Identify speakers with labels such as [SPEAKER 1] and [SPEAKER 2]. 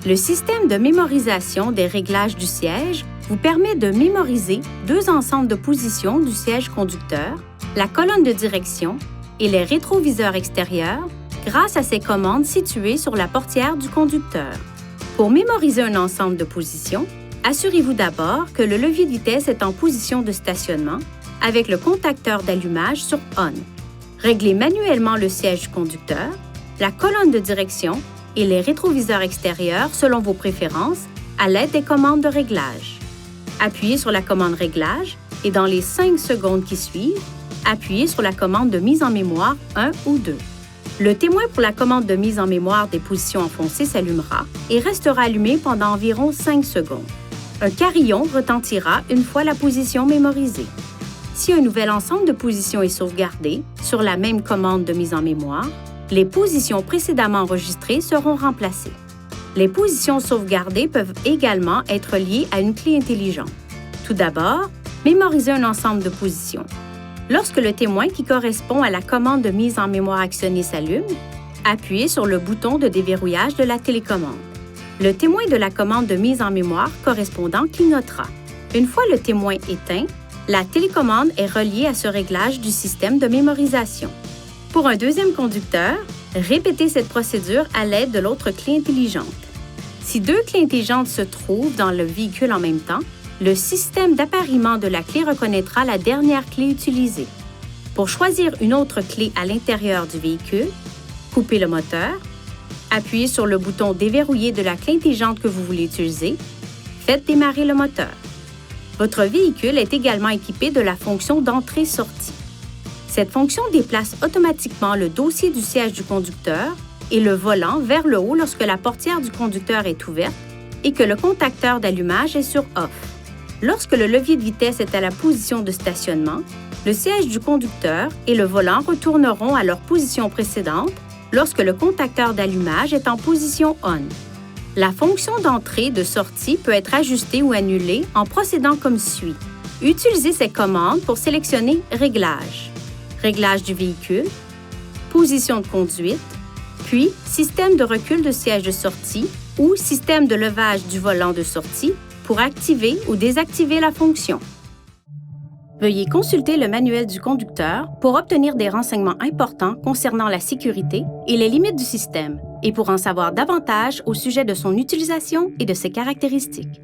[SPEAKER 1] Le système de mémorisation des réglages du siège vous permet de mémoriser deux ensembles de positions du siège conducteur, la colonne de direction et les rétroviseurs extérieurs grâce à ces commandes situées sur la portière du conducteur. Pour mémoriser un ensemble de positions, assurez-vous d'abord que le levier de vitesse est en position de stationnement avec le contacteur d'allumage sur On. Réglez manuellement le siège du conducteur, la colonne de direction et les rétroviseurs extérieurs selon vos préférences à l'aide des commandes de réglage. Appuyez sur la commande Réglage et dans les 5 secondes qui suivent, appuyez sur la commande de mise en mémoire 1 ou 2. Le témoin pour la commande de mise en mémoire des positions enfoncées s'allumera et restera allumé pendant environ 5 secondes. Un carillon retentira une fois la position mémorisée. Si un nouvel ensemble de positions est sauvegardé sur la même commande de mise en mémoire, les positions précédemment enregistrées seront remplacées. Les positions sauvegardées peuvent également être liées à une clé intelligente. Tout d'abord, mémorisez un ensemble de positions. Lorsque le témoin qui correspond à la commande de mise en mémoire actionnée s'allume, appuyez sur le bouton de déverrouillage de la télécommande. Le témoin de la commande de mise en mémoire correspondant clignotera. Une fois le témoin éteint, la télécommande est reliée à ce réglage du système de mémorisation. Pour un deuxième conducteur, répétez cette procédure à l'aide de l'autre clé intelligente. Si deux clés intelligentes se trouvent dans le véhicule en même temps, le système d'appariement de la clé reconnaîtra la dernière clé utilisée. Pour choisir une autre clé à l'intérieur du véhicule, coupez le moteur, appuyez sur le bouton déverrouillé de la clé intelligente que vous voulez utiliser, faites démarrer le moteur. Votre véhicule est également équipé de la fonction d'entrée-sortie. Cette fonction déplace automatiquement le dossier du siège du conducteur et le volant vers le haut lorsque la portière du conducteur est ouverte et que le contacteur d'allumage est sur Off. Lorsque le levier de vitesse est à la position de stationnement, le siège du conducteur et le volant retourneront à leur position précédente lorsque le contacteur d'allumage est en position On. La fonction d'entrée et de sortie peut être ajustée ou annulée en procédant comme suit. Utilisez ces commandes pour sélectionner Réglage, Réglage du véhicule, Position de conduite, puis Système de recul de siège de sortie ou Système de levage du volant de sortie pour activer ou désactiver la fonction. Veuillez consulter le manuel du conducteur pour obtenir des renseignements importants concernant la sécurité et les limites du système et pour en savoir davantage au sujet de son utilisation et de ses caractéristiques.